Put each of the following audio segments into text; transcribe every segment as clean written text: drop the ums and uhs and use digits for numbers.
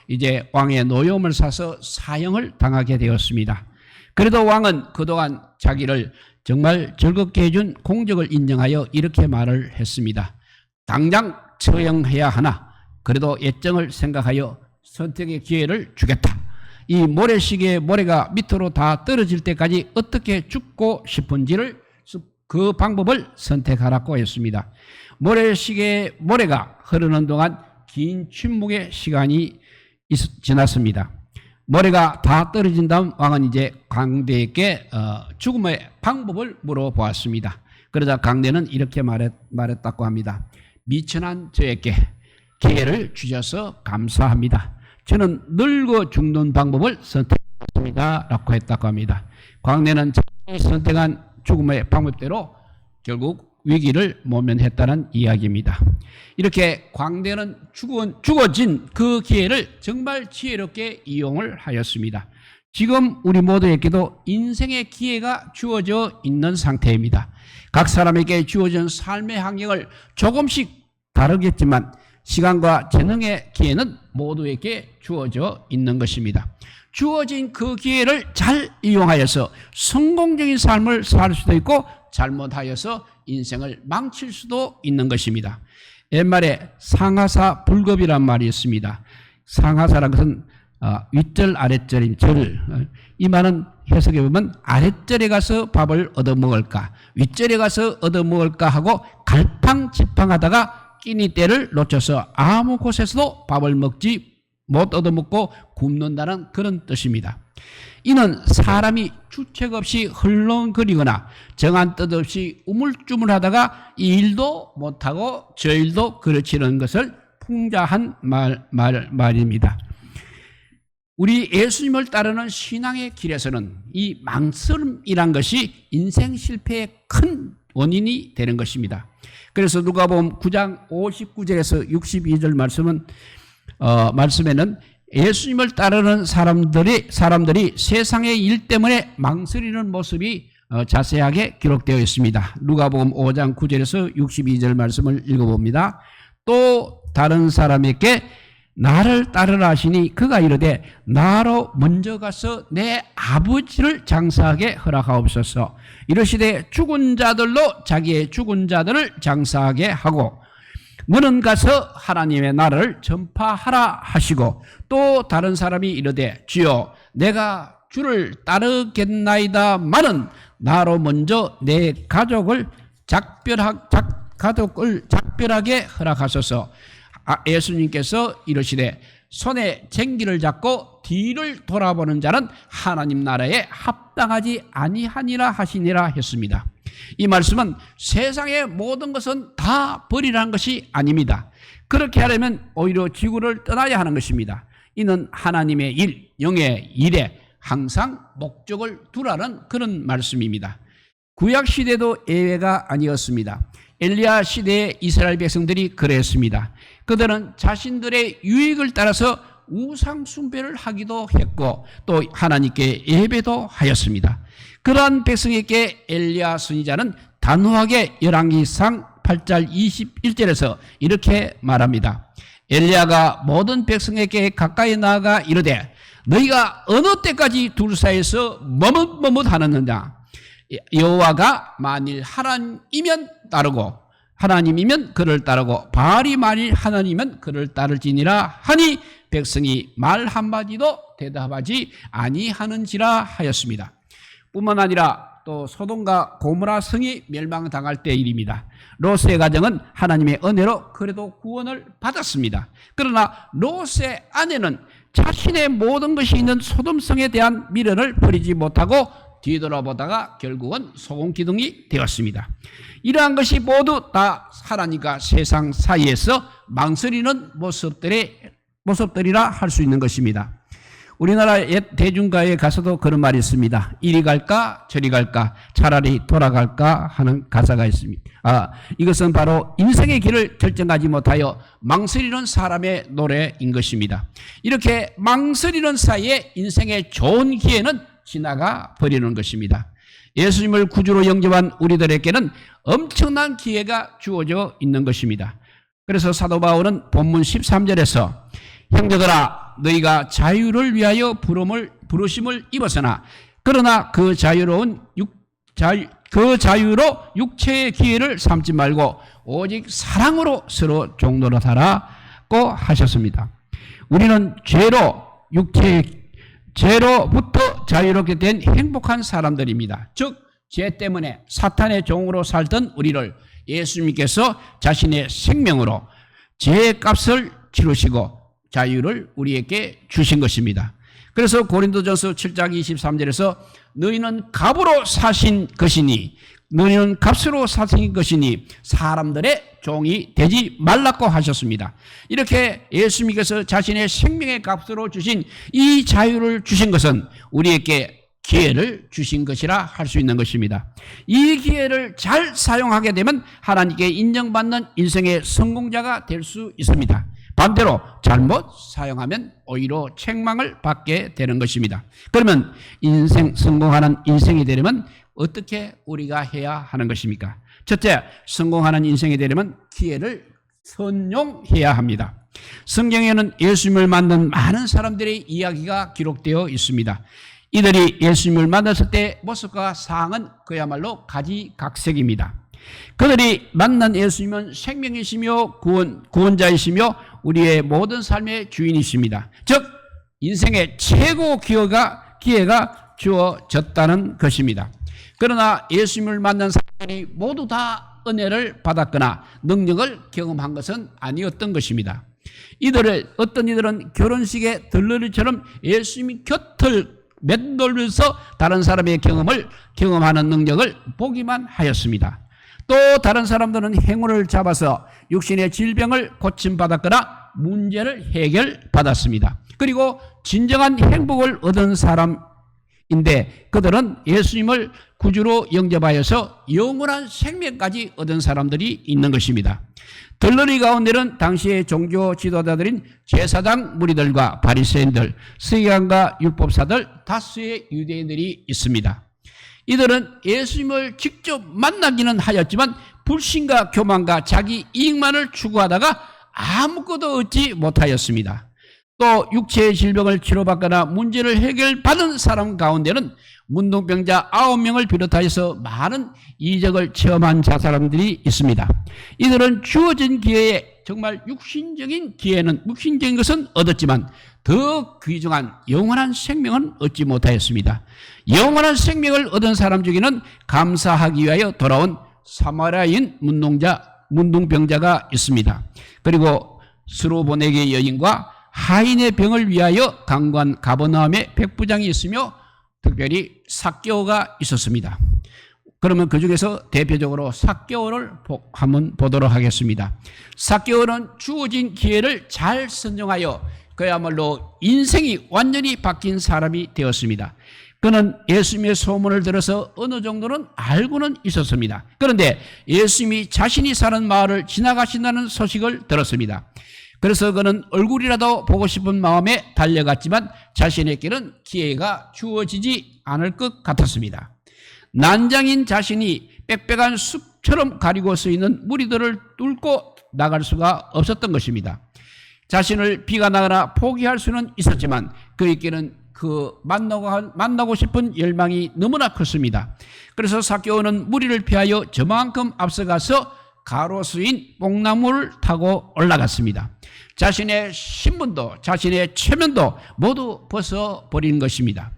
이제 왕의 노여움을 사서 사형을 당하게 되었습니다. 그래도 왕은 그동안 자기를 정말 즐겁게 해준 공적을 인정하여 이렇게 말을 했습니다. 당장 처형해야 하나 그래도 예정을 생각하여 선택의 기회를 주겠다. 이 모래시계의 모래가 밑으로 다 떨어질 때까지 어떻게 죽고 싶은지를 그 방법을 선택하라고 했습니다. 모래시계의 모래가 흐르는 동안 긴 침묵의 시간이 지났습니다. 모래가 다 떨어진 다음 왕은 이제 광대에게 죽음의 방법을 물어보았습니다. 그러자 광대는 이렇게 말했다고 합니다. 미천한 저에게 기회를 주셔서 감사합니다. 저는 늙어 죽는 방법을 선택했습니다. 라고 했다고 합니다. 광대는 자신이 선택한 죽음의 방법대로 결국 위기를 모면했다는 이야기입니다. 이렇게 광대는 죽어진 그 기회를 정말 지혜롭게 이용을 하였습니다. 지금 우리 모두에게도 인생의 기회가 주어져 있는 상태입니다. 각 사람에게 주어진 삶의 환경을 조금씩 다르겠지만 시간과 재능의 기회는 모두에게 주어져 있는 것입니다. 주어진 그 기회를 잘 이용하여서 성공적인 삶을 살 수도 있고 잘못하여서 인생을 망칠 수도 있는 것입니다. 옛말에 상하사 불급이란 말이 있습니다. 상하사란 것은 윗절 아랫절인 절. 이 말은 해석해 보면 아랫절에 가서 밥을 얻어먹을까 윗절에 가서 얻어먹을까 하고 갈팡질팡하다가 끼니 때를 놓쳐서 아무 곳에서도 밥을 못 얻어먹고 굶는다는 그런 뜻입니다. 이는 사람이 주책 없이 흘렁거리거나 정한 뜻 없이 우물쭈물하다가 이 일도 못하고 저 일도 그르치는 것을 풍자한 말입니다. 우리 예수님을 따르는 신앙의 길에서는 이 망설임이란 것이 인생 실패의 큰 원인이 되는 것입니다. 그래서 누가복음 9장 59절에서 62절 말씀에는 예수님을 따르는 사람들이 세상의 일 때문에 망설이는 모습이 자세하게 기록되어 있습니다. 누가복음 5장 9절에서 62절 말씀을 읽어봅니다. 또 다른 사람에게 나를 따르라 하시니 그가 이르되 나로 먼저 가서 내 아버지를 장사하게 허락하옵소서. 이르시되 죽은 자들로 자기의 죽은 자들을 장사하게 하고 너는 가서 하나님의 나라를 전파하라 하시고 또 다른 사람이 이르되 주여 내가 주를 따르겠나이다마는 나로 먼저 내 가족을 작별하게 허락하소서. 예수님께서 이르시되 손에 쟁기를 잡고 뒤를 돌아보는 자는 하나님 나라에 합당하지 아니하니라 하시니라 했습니다. 이 말씀은 세상의 모든 것은 다 버리라는 것이 아닙니다. 그렇게 하려면 오히려 지구를 떠나야 하는 것입니다. 이는 하나님의 일, 영의 일에 항상 목적을 두라는 그런 말씀입니다. 구약시대도 예외가 아니었습니다. 엘리야 시대의 이스라엘 백성들이 그랬습니다. 그들은 자신들의 유익을 따라서 우상 숭배를 하기도 했고 또 하나님께 예배도 하였습니다. 그러한 백성에게 엘리야 선지자는 단호하게 열왕기상 8장 21절에서 이렇게 말합니다. 엘리야가 모든 백성에게 가까이 나아가 이르되 너희가 어느 때까지 둘 사이에서 머뭇머뭇하느냐. 여호와가 만일 하나님이면 따르고 하나님이면 그를 따르고 바알이 만일 하나님이면 그를 따를지니라 하니 백성이 말 한마디도 대답하지 아니하는지라 하였습니다. 뿐만 아니라 또 소돔과 고모라 성이 멸망당할 때 일입니다. 롯의 가정은 하나님의 은혜로 그래도 구원을 받았습니다. 그러나 롯의 아내는 자신의 모든 것이 있는 소돔성에 대한 미련을 버리지 못하고 뒤돌아보다가 결국은 소금기둥이 되었습니다. 이러한 것이 모두 다 하나님과 세상 사이에서 망설이는 모습들이라 할 수 있는 것입니다. 우리나라 옛 대중가에 가서도 그런 말이 있습니다. 이리 갈까 저리 갈까 차라리 돌아갈까 하는 가사가 있습니다. 이것은 바로 인생의 길을 결정하지 못하여 망설이는 사람의 노래인 것입니다. 이렇게 망설이는 사이에 인생의 좋은 기회는 지나가 버리는 것입니다. 예수님을 구주로 영접한 우리들에게는 엄청난 기회가 주어져 있는 것입니다. 그래서 사도 바울은 본문 13절에서 형제들아 너희가 자유를 위하여 부르심을 입었으나 그러나 그 자유로 육체의 기회를 삼지 말고 오직 사랑으로 서로 종노릇하라고 하셨습니다. 우리는 죄로부터 자유롭게 된 행복한 사람들입니다. 즉 죄 때문에 사탄의 종으로 살던 우리를 예수님께서 자신의 생명으로 죄의 값을 치르시고 자유를 우리에게 주신 것입니다. 그래서 고린도전서 7장 23절에서 너희는 값으로 사신 것이니 너희는 값으로 사신 것이니 사람들의 종이 되지 말라고 하셨습니다. 이렇게 예수님께서 자신의 생명의 값으로 주신 이 자유를 주신 것은 우리에게 기회를 주신 것이라 할 수 있는 것입니다. 이 기회를 잘 사용하게 되면 하나님께 인정받는 인생의 성공자가 될 수 있습니다. 반대로 잘못 사용하면 오히려 책망을 받게 되는 것입니다. 그러면 성공하는 인생이 되려면 어떻게 우리가 해야 하는 것입니까? 첫째, 성공하는 인생이 되려면 기회를 선용해야 합니다. 성경에는 예수님을 만난 많은 사람들의 이야기가 기록되어 있습니다. 이들이 예수님을 만났을 때 모습과 상황은 그야말로 가지각색입니다. 그들이 만난 예수님은 생명이시며 구원자이시며 우리의 모든 삶의 주인이십니다. 즉 인생의 최고 기회가 주어졌다는 것입니다. 그러나 예수님을 만난 사람들이 모두 다 은혜를 받았거나 능력을 경험한 것은 아니었던 것입니다. 어떤 이들은 결혼식의 들러리처럼 예수님 곁을 맴돌면서 다른 사람의 경험하는 능력을 보기만 하였습니다. 또 다른 사람들은 행운을 잡아서 육신의 질병을 고침받았거나 문제를 해결받았습니다. 그리고 진정한 행복을 얻은 사람인데 그들은 예수님을 구주로 영접하여서 영원한 생명까지 얻은 사람들이 있는 것입니다. 들러리 가운데는 당시의 종교 지도자들인 제사장 무리들과 바리새인들, 서기관과 율법사들, 다수의 유대인들이 있습니다. 이들은 예수님을 직접 만나기는 하였지만 불신과 교만과 자기 이익만을 추구하다가 아무것도 얻지 못하였습니다. 또 육체의 질병을 치료받거나 문제를 해결받은 사람 가운데는 문둥병자 9명을 비롯하여서 많은 이적을 체험한 사람들이 있습니다. 이들은 주어진 기회에 정말 육신적인 것은 얻었지만 더 귀중한 영원한 생명은 얻지 못하였습니다. 영원한 생명을 얻은 사람 중에는 감사하기 위하여 돌아온 사마리아인 문둥병자가 있습니다. 그리고 스로보네게 여인과 하인의 병을 위하여 강관 가버나움에 백부장이 있으며 특별히 삭개오가 있었습니다. 그러면 그 중에서 대표적으로 삭개오를 한번 보도록 하겠습니다. 삭개오는 주어진 기회를 잘 선정하여 그야말로 인생이 완전히 바뀐 사람이 되었습니다. 그는 예수님의 소문을 들어서 어느 정도는 알고는 있었습니다. 그런데 예수님이 자신이 사는 마을을 지나가신다는 소식을 들었습니다. 그래서 그는 얼굴이라도 보고 싶은 마음에 달려갔지만 자신에게는 기회가 주어지지 않을 것 같았습니다. 난장인 자신이 빽빽한 숲처럼 가리고 서 있는 무리들을 뚫고 나갈 수가 없었던 것입니다. 자신을 비관하거나 포기할 수는 있었지만 그에게는 만나고 싶은 열망이 너무나 컸습니다. 그래서 삭개오는 무리를 피하여 저만큼 앞서가서 가로수인 뽕나무를 타고 올라갔습니다. 자신의 신분도 자신의 체면도 모두 벗어버린 것입니다.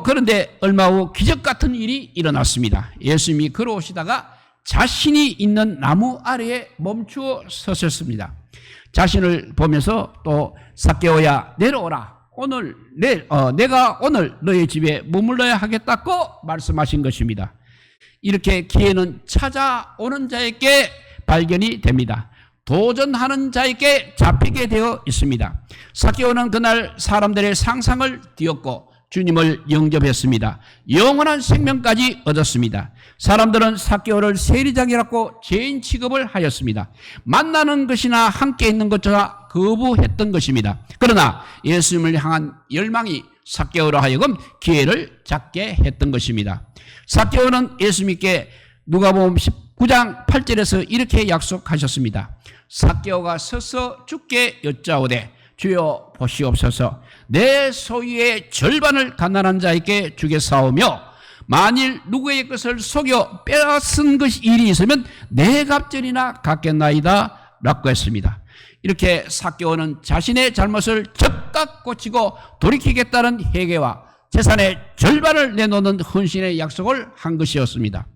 그런데 얼마 후 기적 같은 일이 일어났습니다. 예수님이 걸어오시다가 자신이 있는 나무 아래에 멈추어 서셨습니다. 자신을 보면서 또 삭개오야 내려오라. 내가 오늘 너의 집에 머물러야 하겠다고 말씀하신 것입니다. 이렇게 기회는 찾아오는 자에게 발견이 됩니다. 도전하는 자에게 잡히게 되어 있습니다. 삭개오는 그날 사람들의 상상을 뒤엎고 주님을 영접했습니다. 영원한 생명까지 얻었습니다. 사람들은 삭개오를 세리장이라고 죄인 취급을 하였습니다. 만나는 것이나 함께 있는 것조차 거부했던 것입니다. 그러나 예수님을 향한 열망이 삭개오로 하여금 기회를 잡게 했던 것입니다. 삭개오는 예수님께 누가복음 19장 8절에서 이렇게 약속하셨습니다. 삭개오가 서서 주께 여짜오되 주여 보시옵소서. 내 소유의 절반을 가난한 자에게 주겠사오며 만일 누구의 것을 속여 빼앗은 것이 일이 있으면 내 갑절이나 갚겠나이다 라고 했습니다. 이렇게 삭개오는 자신의 잘못을 즉각 고치고 돌이키겠다는 회개와 재산의 절반을 내놓는 헌신의 약속을 한 것이었습니다.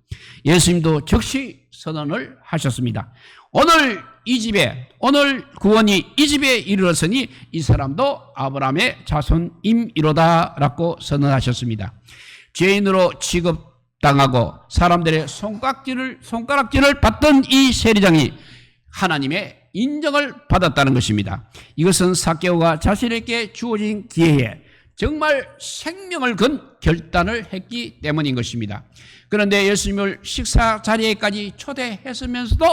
예수님도 즉시 선언을 하셨습니다. 오늘 구원이 이 집에 이르렀으니 이 사람도 아브라함의 자손임이로다 라고 선언하셨습니다. 죄인으로 취급당하고 사람들의 손가락질을 받던 이 세리장이 하나님의 인정을 받았다는 것입니다. 이것은 삭개오가 자신에게 주어진 기회에 정말 생명을 건 결단을 했기 때문인 것입니다. 그런데 예수님을 식사 자리에까지 초대했으면서도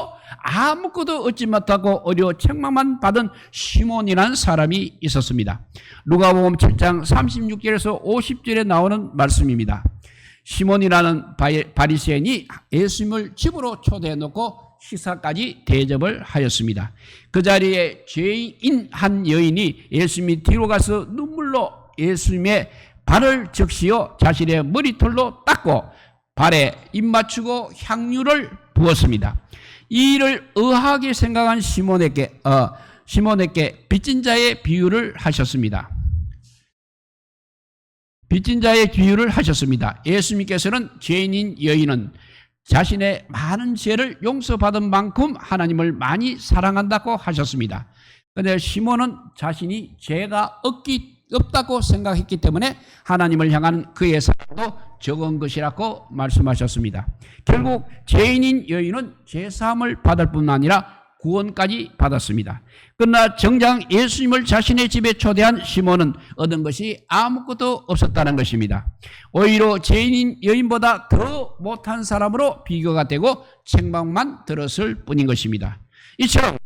아무것도 얻지 못하고 오히려 책망만 받은 시몬이라는 사람이 있었습니다. 누가복음 7장 36절에서 50절에 나오는 말씀입니다. 시몬이라는 바리새인이 예수님을 집으로 초대해놓고 식사까지 대접을 하였습니다. 그 자리에 죄인 한 여인이 예수님이 뒤로 가서 눈물로 예수님의 발을 적시어 자신의 머리털로 닦고 발에 입 맞추고 향유를 부었습니다. 이 일을 의아하게 생각한 시몬에게 빚진 자의 비유를 하셨습니다. 빚진 자의 비유를 하셨습니다. 예수님께서는 죄인인 여인은 자신의 많은 죄를 용서받은 만큼 하나님을 많이 사랑한다고 하셨습니다. 그런데 시몬은 자신이 죄가 없다고 생각했기 때문에 하나님을 향한 그의 사랑도 적은 것이라고 말씀하셨습니다. 결국 죄인인 여인은 죄사함을 받을 뿐 아니라 구원까지 받았습니다. 그러나 정작 예수님을 자신의 집에 초대한 시몬은 얻은 것이 아무것도 없었다는 것입니다. 오히려 죄인인 여인보다 더 못한 사람으로 비교가 되고 책망만 들었을 뿐인 것입니다. 이처럼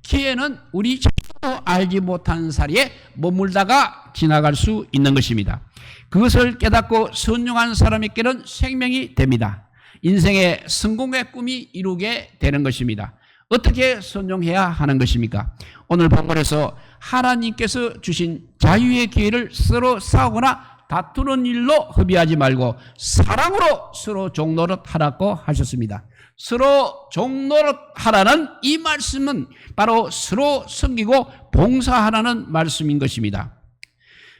기회는 우리 자신도 알지 못하는 사리에 머물다가 지나갈 수 있는 것입니다. 그것을 깨닫고 선용한 사람에게는 생명이 됩니다. 인생의 성공의 꿈이 이루게 되는 것입니다. 어떻게 선용해야 하는 것입니까? 오늘 본문에서 하나님께서 주신 자유의 기회를 서로 싸우거나 다투는 일로 허비하지 말고 사랑으로 서로 종노릇하라고 하셨습니다. 서로 종노릇하라는 이 말씀은 바로 서로 섬기고 봉사하라는 말씀인 것입니다.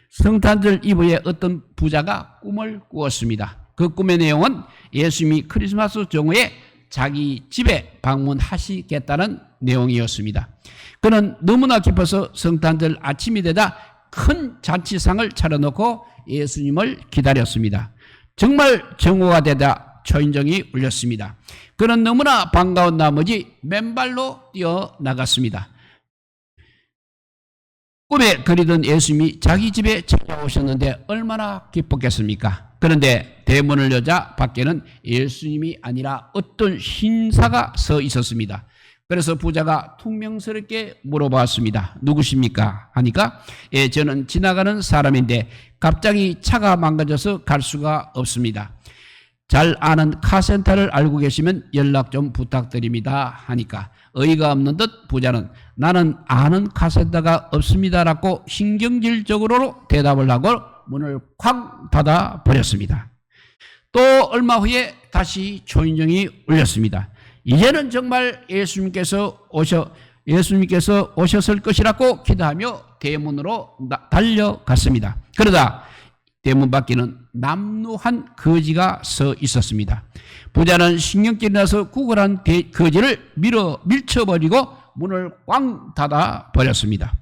성탄절 이브에 어떤 부자가 꿈을 꾸었습니다. 그 꿈의 내용은 예수님이 크리스마스 정오에 자기 집에 방문하시겠다는 내용이었습니다. 그는 너무나 기뻐서 성탄절 아침이 되다 큰 잔치상을 차려놓고 예수님을 기다렸습니다. 정말 정오가 되다 초인종이 울렸습니다. 그는 너무나 반가운 나머지 맨발로 뛰어나갔습니다. 꿈에 그리던 예수님이 자기 집에 찾아오셨는데 얼마나 기뻤겠습니까? 그런데 대문을 여자 밖에는 예수님이 아니라 어떤 신사가 서 있었습니다. 그래서 부자가 퉁명스럽게 물어봤습니다. 누구십니까? 하니까 저는 지나가는 사람인데 갑자기 차가 망가져서 갈 수가 없습니다. 잘 아는 카센터를 알고 계시면 연락 좀 부탁드립니다. 하니까 어이가 없는 듯 부자는 나는 아는 카센터가 없습니다라고 신경질적으로 대답을 하고 문을 쾅 닫아 버렸습니다. 또 얼마 후에 다시 초인종이 울렸습니다. 이제는 정말 예수님께서 오셨을 것이라고 기도하며 대문으로 달려갔습니다. 그러다 대문 밖에는 남루한 거지가 서 있었습니다. 부자는 신경질이 나서 구걸한 거지를 밀쳐버리고 문을 꽝 닫아 버렸습니다.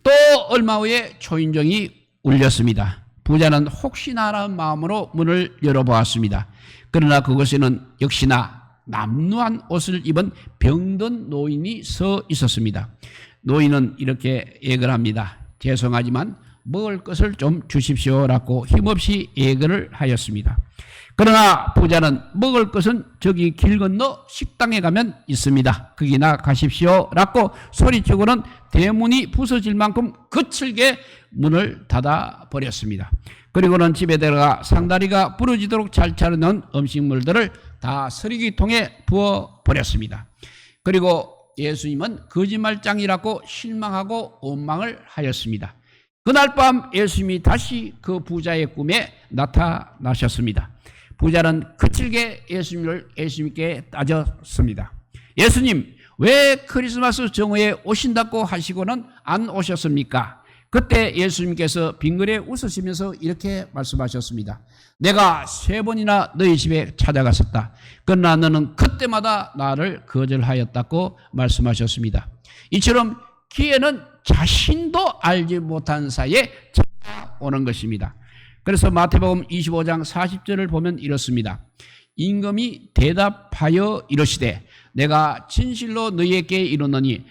또 얼마 후에 초인종이 울렸습니다. 부자는 혹시나 하는 마음으로 문을 열어보았습니다. 그러나 그곳에는 역시나 남루한 옷을 입은 병든 노인이 서 있었습니다. 노인은 이렇게 얘기를 합니다. 죄송하지만 먹을 것을 좀 주십시오라고 힘없이 예거를 하였습니다. 그러나 부자는 먹을 것은 저기 길 건너 식당에 가면 있습니다. 거기나 가십시오라고 소리치고는 대문이 부서질 만큼 거칠게 문을 닫아 버렸습니다. 그리고는 집에 들어가 상다리가 부러지도록 잘 차려놓은 음식물들을 다 쓰레기통에 부어 버렸습니다. 그리고 예수님은 거짓말장이라고 실망하고 원망을 하였습니다. 그날 밤 예수님이 다시 그 부자의 꿈에 나타나셨습니다. 부자는 거칠게 예수님께 따졌습니다. 예수님, 왜 크리스마스 정오에 오신다고 하시고는 안 오셨습니까? 그때 예수님께서 빙그레 웃으시면서 이렇게 말씀하셨습니다. 내가 3번이나 너희 집에 찾아갔었다. 그러나 너는 그때마다 나를 거절하였다고 말씀하셨습니다. 이처럼 기회는 자신도 알지 못한 사이에 찾아오는 것입니다. 그래서 마태복음 25장 40절을 보면 이렇습니다. 임금이 대답하여 이르시되 내가 진실로 너희에게 이르노니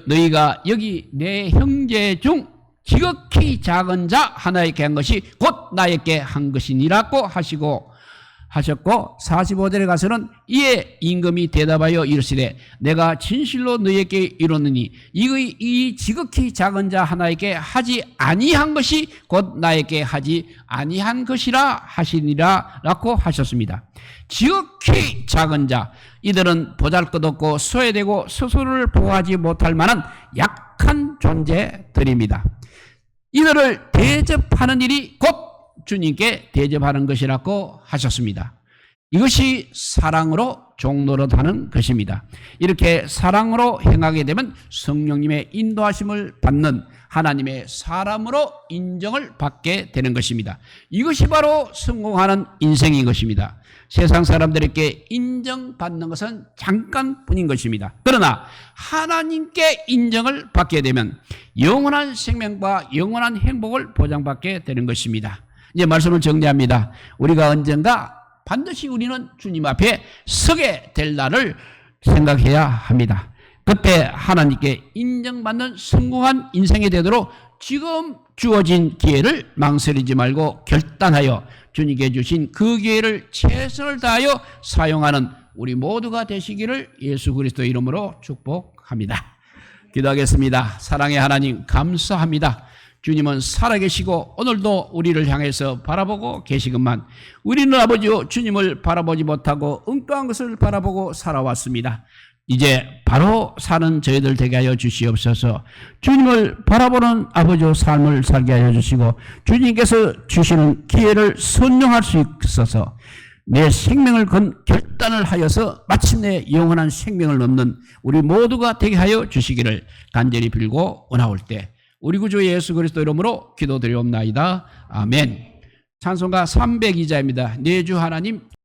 너희가 여기 내 형제 중 지극히 작은 자 하나에게 한 것이 곧 나에게 한 것이니라고 하셨고 45절에 가서는 이에 임금이 대답하여 이르시되 내가 진실로 너희에게 이르노니 이 지극히 작은 자 하나에게 하지 아니한 것이 곧 나에게 하지 아니한 것이라 하시니라 라고 하셨습니다. 지극히 작은 자, 이들은 보잘것없고 소외되고 스스로를 보호하지 못할 만한 약한 존재들입니다. 이들을 대접하는 일이 곧 주님께 대접하는 것이라고 하셨습니다. 이것이 사랑으로 종노릇하는 것입니다. 이렇게 사랑으로 행하게 되면 성령님의 인도하심을 받는 하나님의 사람으로 인정을 받게 되는 것입니다. 이것이 바로 성공하는 인생인 것입니다. 세상 사람들에게 인정받는 것은 잠깐뿐인 것입니다. 그러나 하나님께 인정을 받게 되면 영원한 생명과 영원한 행복을 보장받게 되는 것입니다. 이제 말씀을 정리합니다. 우리가 언젠가 반드시 우리는 주님 앞에 서게 될 날을 생각해야 합니다. 그때 하나님께 인정받는 성공한 인생이 되도록 지금 주어진 기회를 망설이지 말고 결단하여 주님께 주신 그 기회를 최선을 다하여 사용하는 우리 모두가 되시기를 예수 그리스도 이름으로 축복합니다. 기도하겠습니다. 사랑의 하나님 감사합니다. 주님은 살아계시고 오늘도 우리를 향해서 바라보고 계시건만 우리는 아버지요 주님을 바라보지 못하고 엉뚱한 것을 바라보고 살아왔습니다. 이제 바로 사는 저희들 되게 하여 주시옵소서. 주님을 바라보는 아버지의 삶을 살게 하여 주시고 주님께서 주시는 기회를 선용할 수 있어서 내 생명을 건 결단을 하여서 마침내 영원한 생명을 얻는 우리 모두가 되게 하여 주시기를 간절히 빌고 원하올 때 우리 구주 예수 그리스도 이름으로 기도드리옵나이다. 아멘. 찬송가 302자입니다. 내 주 하나님